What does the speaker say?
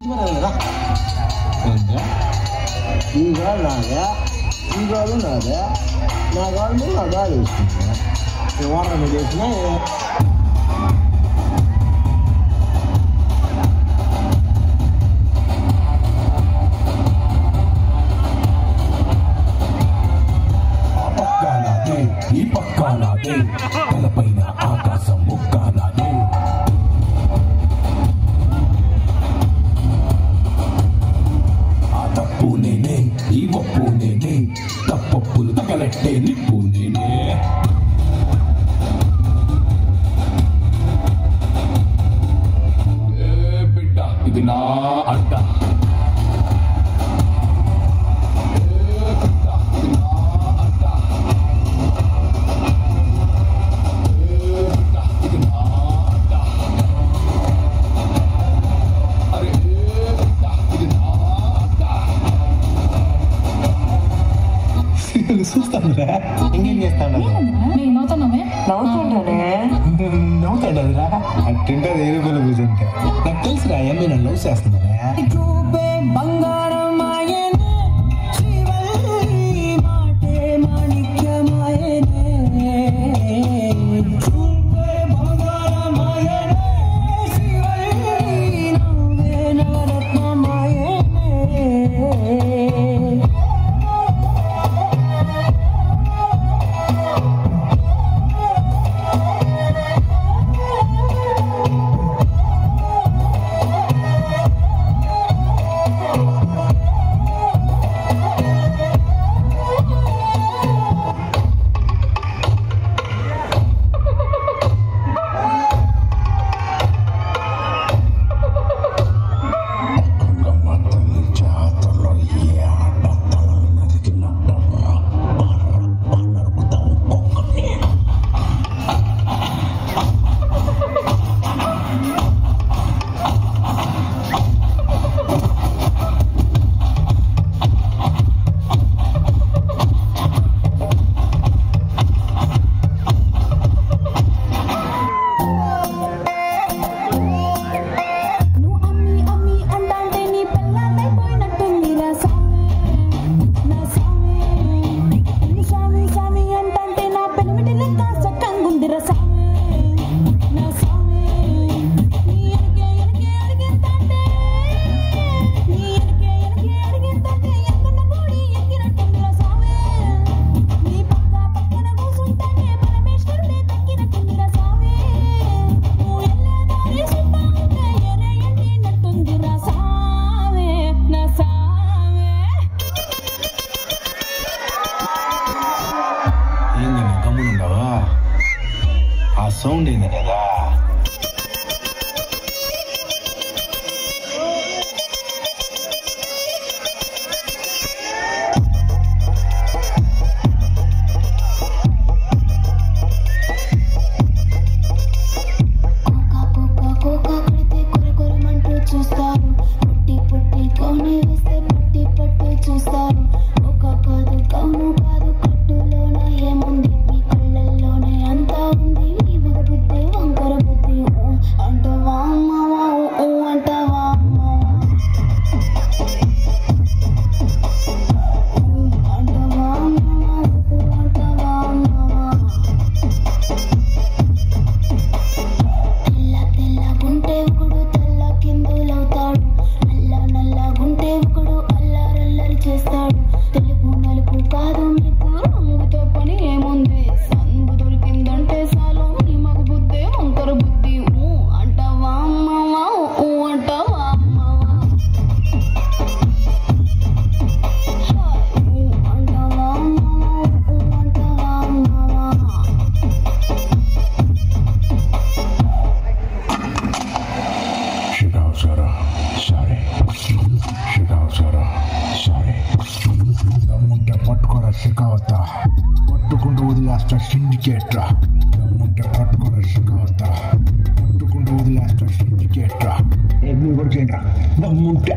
ఈ గాలు నాదే, ఈ గాలు నాదే, నా గాలు మీద నా గాలు వేసుకుంటా. వారం మీద వేసినా ఈ పక్కా నాదే, తలపైన ఆకాశం ముక్కా నాదే. ఆ తప్పు నేనే, ఈ ఒప్పు నేనే, తప్పప్పులు తగలెట్టే నిప్పు నేనే. బిడ్డ ఇది నా అడ్డ. చూస్తానురా, ఇంకేం చేస్తాను? నవ్వుతాడరా అట్టింటే 1000 రూపాయలు కూర్చుంటే. నాకు తెలుసురా అమ్మాయి నన్ను లవ్ చేస్తుందా. ఆ సౌండ్ ఏంది కదా. చూస్తారు పుట్టి పుట్టి కోని వేస్తే పట్టి పట్టి చూస్తారు. ఒక కాదు కౌను కాదు కట్టులోన ఏముంది, మీ కళ్ళల్లోనే అంతా ఉంది. ఈ బుద్ధి వంకర బుద్ధి అంటవా అమ్మవా అంటవా అమ్మవా అంటవా అమ్మవా అంటవా అమ్మవా. తెల్ల తెల్లగుంటే ఒకడు తెల్ల కిందులవుతాడు, నల్ల నల్లగుంటే ఒకడు అల్లరల్లరి చేస్తాడు. తెలుగు నలుపు కాదు మీకు రంగుతో పని ఏముంది, సందు దొరికిందంటే చాలు నీ మగ బుద్ధి వంకర బుద్ధి అంటవా అమ్మవా అంటవా అమ్మవా అంటవా అమ్మవా అంటవా అమ్మవా. దమ్ముంటే పట్టుకోరా షికావత, పట్టుకుంటూ వదిలేస్తా సిండికేట్రా. దమ్ముంటే పట్టుకోరా షికావత, పట్టుకుంటూ వదిలేస్తా సిండికేట్రా. ఎన్ని కొడుకేంట్రా దమ్ముంటే